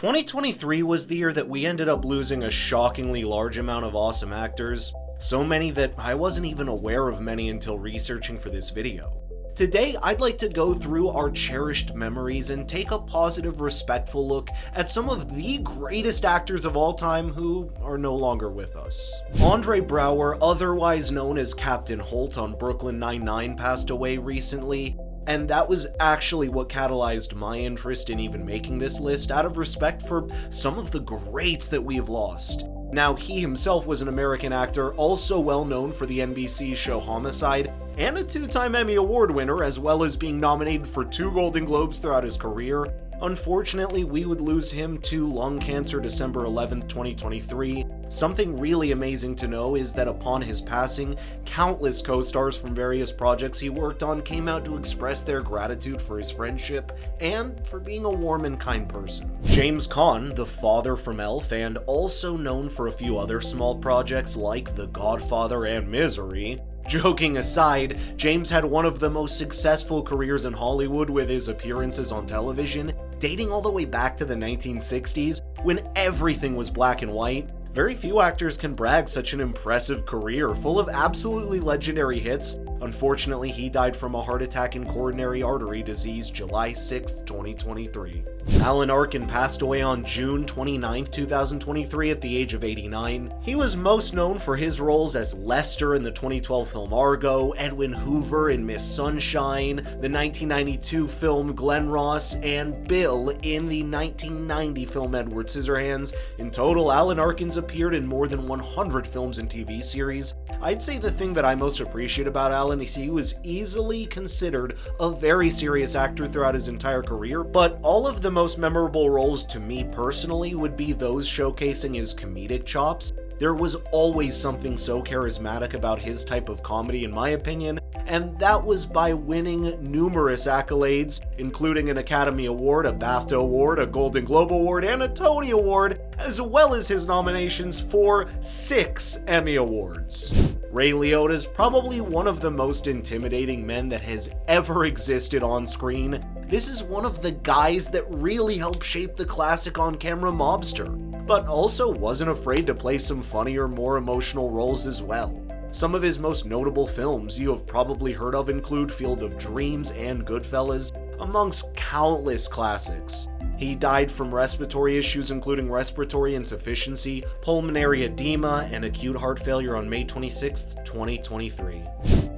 2023 was the year that we ended up losing a shockingly large amount of awesome actors, so many that I wasn't even aware of many until researching for this video. Today, I'd like to go through our cherished memories and take a positive, respectful look at some of the greatest actors of all time who are no longer with us. Andre Braugher, otherwise known as Captain Holt on Brooklyn Nine-Nine, passed away recently, and that was actually what catalyzed my interest in even making this list, out of respect for some of the greats that we have lost. Now, he himself was an American actor, also well known for the NBC show Homicide, and a two-time Emmy Award winner, as well as being nominated for 2 Golden Globes throughout his career. Unfortunately, we would lose him to lung cancer December 11th, 2023. Something really amazing to know is that upon his passing, countless co-stars from various projects he worked on came out to express their gratitude for his friendship and for being a warm and kind person. James Caan, the father from Elf, and also known for a few other small projects like The Godfather and Misery. Joking aside, James had one of the most successful careers in Hollywood with his appearances on television, dating all the way back to the 1960s, when everything was black and white. Very few actors can brag such an impressive career, full of absolutely legendary hits. Unfortunately, he died from a heart attack and coronary artery disease July 6th, 2023. Alan Arkin passed away on June 29th, 2023 at the age of 89. He was most known for his roles as Lester in the 2012 film Argo, Edwin Hoover in Miss Sunshine, the 1992 film Glen Ross, and Bill in the 1990 film Edward Scissorhands. In total, Alan Arkin's appeared in more than 100 films and TV series. I'd say the thing that I most appreciate about Alan is he was easily considered a very serious actor throughout his entire career, but all of the most memorable roles to me personally would be those showcasing his comedic chops. There was always something so charismatic about his type of comedy, in my opinion, and that was by winning numerous accolades, including an Academy Award, a BAFTA Award, a Golden Globe Award, and a Tony Award, as well as his nominations for 6 Emmy Awards. Ray Liotta is probably one of the most intimidating men that has ever existed on screen. This is one of the guys that really helped shape the classic on-camera mobster, but also wasn't afraid to play some funnier, more emotional roles as well. Some of his most notable films you have probably heard of include Field of Dreams and Goodfellas, amongst countless classics. He died from respiratory issues including respiratory insufficiency, pulmonary edema, and acute heart failure on May 26, 2023.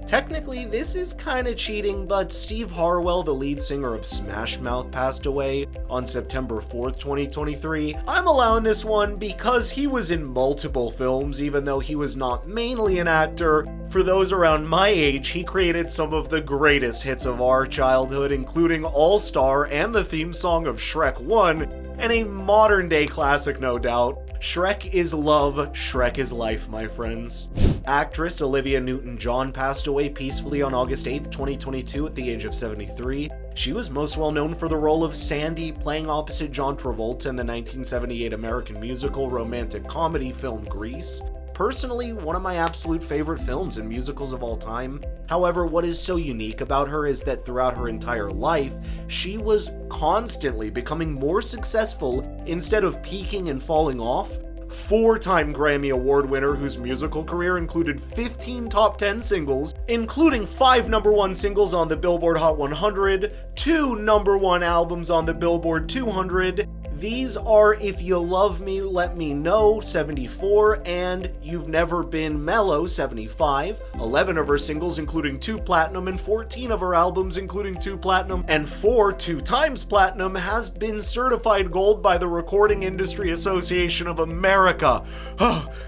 Technically, this is kinda cheating, but Steve Harwell, the lead singer of Smash Mouth, passed away on September 4th, 2023. I'm allowing this one because he was in multiple films, even though he was not mainly an actor. For those around my age, he created some of the greatest hits of our childhood, including All Star and the theme song of Shrek 1, and a modern-day classic, no doubt. Shrek is love, Shrek is life, my friends. Actress Olivia Newton-John passed away peacefully on August 8th, 2022 at the age of 73. She was most well known for the role of Sandy, playing opposite John Travolta in the 1978 American musical romantic comedy film Grease. Personally, one of my absolute favorite films and musicals of all time. However, what is so unique about her is that throughout her entire life, she was constantly becoming more successful instead of peaking and falling off. 4-time Grammy Award winner whose musical career included 15 top 10 singles, including 5 #1 singles on the Billboard Hot 100, 2 #1 albums on the Billboard 200. These are If You Love Me, Let Me Know, 74, and You've Never Been Mellow, 75. 11 of her singles, including 2 platinum, and 14 of her albums, including 2 platinum, and 4 2x platinum, has been certified gold by the Recording Industry Association of America.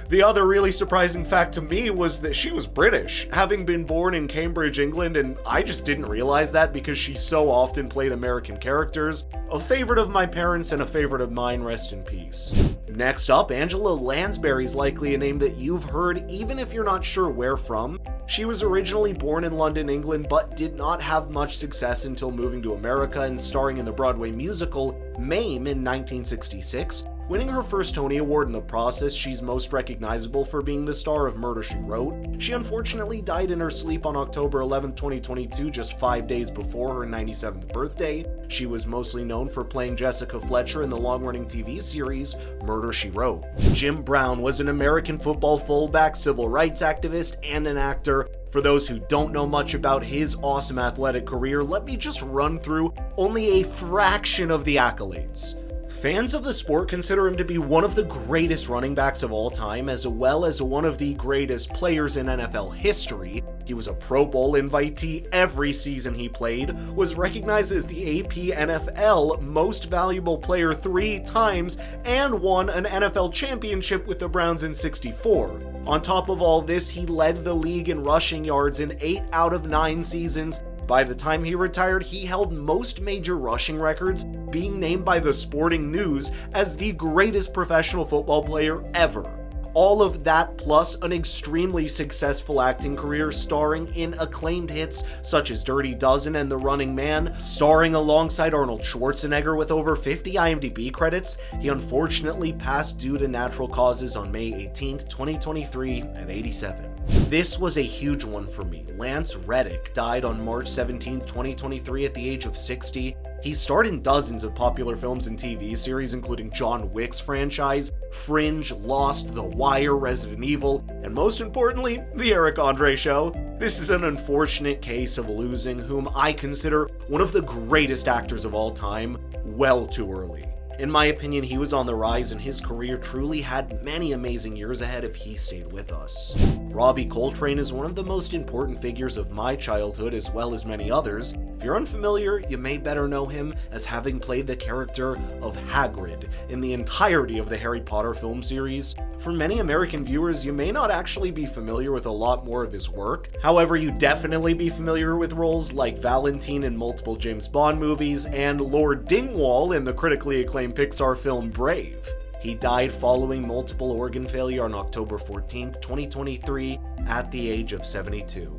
The other really surprising fact to me was that she was British, having been born in Cambridge, England, and I just didn't realize that because she so often played American characters. A favorite of my parents and a favorite of mine, rest in peace. Next up, Angela Lansbury is likely a name that you've heard even if you're not sure where from. She was originally born in London, England, but did not have much success until moving to America and starring in the Broadway musical Mame in 1966. Winning her first Tony Award in the process, she's most recognizable for being the star of Murder, She Wrote. She unfortunately died in her sleep on October 11, 2022, just 5 days before her 97th birthday. She was mostly known for playing Jessica Fletcher in the long-running TV series Murder, She Wrote. Jim Brown was an American football fullback, civil rights activist, and an actor. For those who don't know much about his awesome athletic career, let me just run through only a fraction of the accolades. Fans of the sport consider him to be one of the greatest running backs of all time, as well as one of the greatest players in NFL history. He was a Pro Bowl invitee every season he played, was recognized as the AP NFL Most Valuable Player 3 times, and won an NFL championship with the Browns in '64. On top of all this, he led the league in rushing yards in 8 out of 9 seasons. By the time he retired, he held most major rushing records, being named by the Sporting News as the greatest professional football player ever. All of that plus an extremely successful acting career starring in acclaimed hits such as Dirty Dozen and The Running Man, starring alongside Arnold Schwarzenegger with over 50 IMDb credits. He unfortunately passed due to natural causes on May 18, 2023 at 87. This was a huge one for me. Lance Reddick died on March 17, 2023 at the age of 60. He starred in dozens of popular films and TV series, including John Wick's franchise, Fringe, Lost, The Wire, Resident Evil, and most importantly, The Eric Andre Show. This is an unfortunate case of losing whom I consider one of the greatest actors of all time well too early. In my opinion, he was on the rise and his career truly had many amazing years ahead if he stayed with us. Robbie Coltrane is one of the most important figures of my childhood as well as many others. If you're unfamiliar, you may better know him as having played the character of Hagrid in the entirety of the Harry Potter film series. For many American viewers, you may not actually be familiar with a lot more of his work. However, you definitely be familiar with roles like Valentine in multiple James Bond movies and Lord Dingwall in the critically acclaimed Pixar film Brave. He died following multiple organ failure on October 14, 2023 at the age of 72.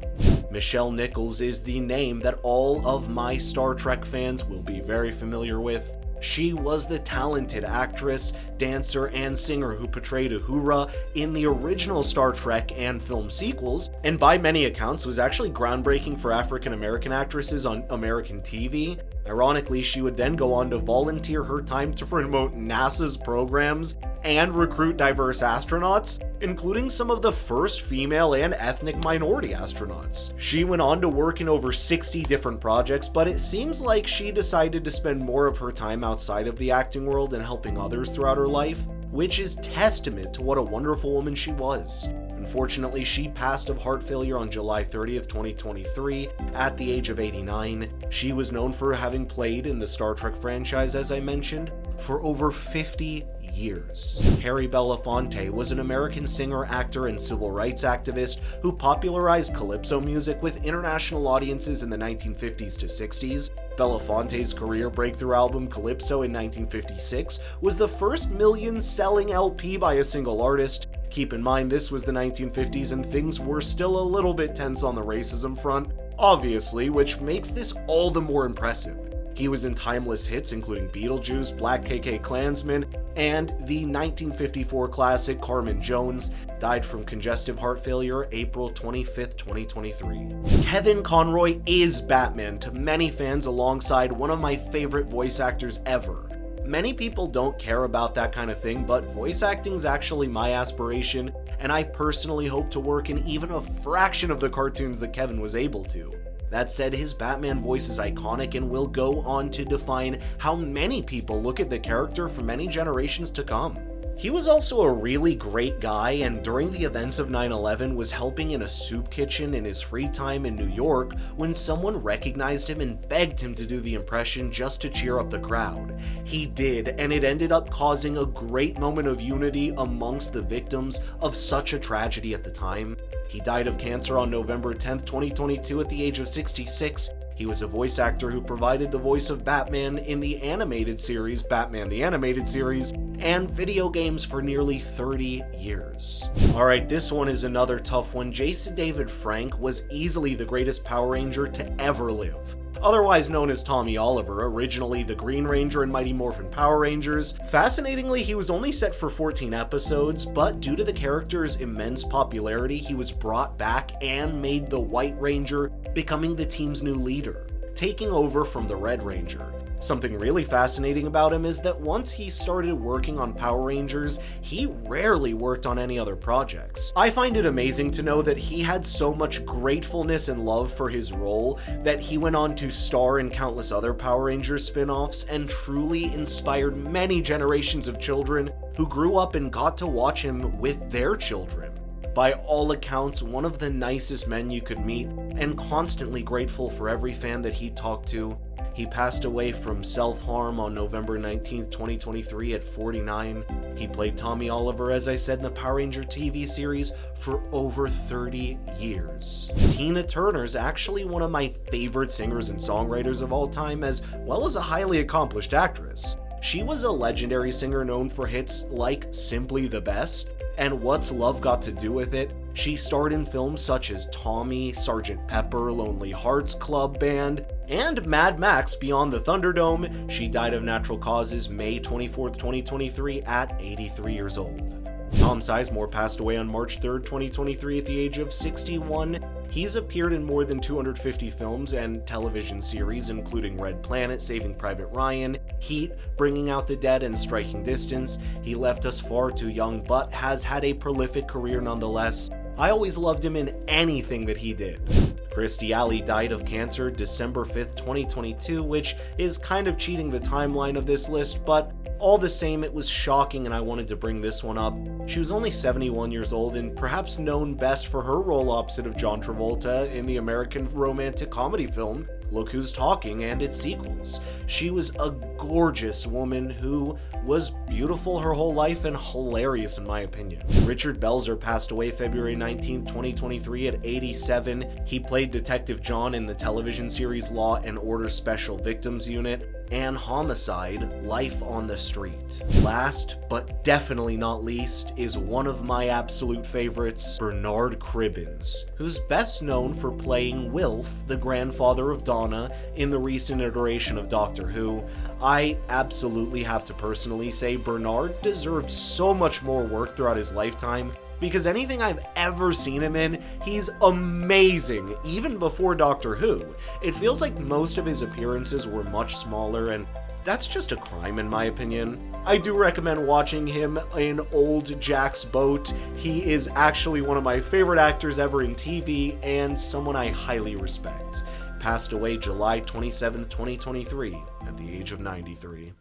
Michelle Nichols is the name that all of my Star Trek fans will be very familiar with. She was the talented actress, dancer, and singer who portrayed Uhura in the original Star Trek and film sequels, and by many accounts was actually groundbreaking for African American actresses on American TV. Ironically, she would then go on to volunteer her time to promote NASA's programs and recruit diverse astronauts, including some of the first female and ethnic minority astronauts. She went on to work in over 60 different projects, but it seems like she decided to spend more of her time outside of the acting world and helping others throughout her life, which is testament to what a wonderful woman she was. Unfortunately, she passed of heart failure on July 30th, 2023, at the age of 89. She was known for having played in the Star Trek franchise, as I mentioned, for over 50 years. Harry Belafonte was an American singer, actor, and civil rights activist who popularized calypso music with international audiences in the 1950s to 60s. Belafonte's career breakthrough album Calypso in 1956 was the first million-selling LP by a single artist. Keep in mind, this was the 1950s and things were still a little bit tense on the racism front, obviously, which makes this all the more impressive. He was in timeless hits including Beetlejuice, Black KK Klansman, and the 1954 classic Carmen Jones. Died from congestive heart failure April 25th, 2023. Kevin Conroy is Batman to many fans, alongside one of my favorite voice actors ever. Many people don't care about that kind of thing, but voice acting's actually my aspiration, and I personally hope to work in even a fraction of the cartoons that Kevin was able to. That said, his Batman voice is iconic and will go on to define how many people look at the character for many generations to come. He was also a really great guy, and during the events of 9/11 was helping in a soup kitchen in his free time in New York when someone recognized him and begged him to do the impression just to cheer up the crowd. He did, and it ended up causing a great moment of unity amongst the victims of such a tragedy at the time. He died of cancer on November 10th, 2022 at the age of 66. He was a voice actor who provided the voice of Batman in the animated series, Batman the Animated Series, and video games for nearly 30 years. Alright, this one is another tough one. Jason David Frank was easily the greatest Power Ranger to ever live. Otherwise known as Tommy Oliver, originally the Green Ranger in Mighty Morphin Power Rangers. Fascinatingly, he was only set for 14 episodes, but due to the character's immense popularity, he was brought back and made the White Ranger, becoming the team's new leader, taking over from the Red Ranger. Something really fascinating about him is that once he started working on Power Rangers, he rarely worked on any other projects. I find it amazing to know that he had so much gratefulness and love for his role that he went on to star in countless other Power Rangers spin-offs and truly inspired many generations of children who grew up and got to watch him with their children. By all accounts, one of the nicest men you could meet, and constantly grateful for every fan that he talked to. He passed away from self-harm on November 19th, 2023 at 49. He played Tommy Oliver, as I said, in the Power Ranger TV series for over 30 years. Tina Turner's actually one of my favorite singers and songwriters of all time, as well as a highly accomplished actress. She was a legendary singer known for hits like Simply the Best and What's Love Got to Do with It. She starred in films such as Tommy, Sgt. Pepper, Lonely Hearts Club Band, and Mad Max Beyond the Thunderdome. She died of natural causes May 24th, 2023 at 83 years old. Tom Sizemore passed away on March 3rd, 2023 at the age of 61. He's appeared in more than 250 films and television series, including Red Planet, Saving Private Ryan, Heat, Bringing Out the Dead, and Striking Distance. He left us far too young, but has had a prolific career nonetheless. I always loved him in anything that he did. Kirstie Alley died of cancer December 5th, 2022, which is kind of cheating the timeline of this list, but all the same, it was shocking and I wanted to bring this one up. She was only 71 years old and perhaps known best for her role opposite of John Travolta in the American romantic comedy film Look Who's Talking and its sequels. She was a gorgeous woman who was beautiful her whole life and hilarious in my opinion. Richard Belzer passed away February 19th, 2023 at 87. He played Detective John in the television series Law and Order Special Victims Unit and Homicide: Life on the Street. Last, but definitely not least, is one of my absolute favorites, Bernard Cribbins, who's best known for playing Wilf, the grandfather of Donna, in the recent iteration of Doctor Who. I absolutely have to personally say Bernard deserved so much more work throughout his lifetime, because anything I've ever seen him in, he's amazing, even before Doctor Who. It feels like most of his appearances were much smaller, and that's just a crime in my opinion. I do recommend watching him in Old Jack's Boat. He is actually one of my favorite actors ever in TV, and someone I highly respect. Passed away July 27th, 2023, at the age of 93.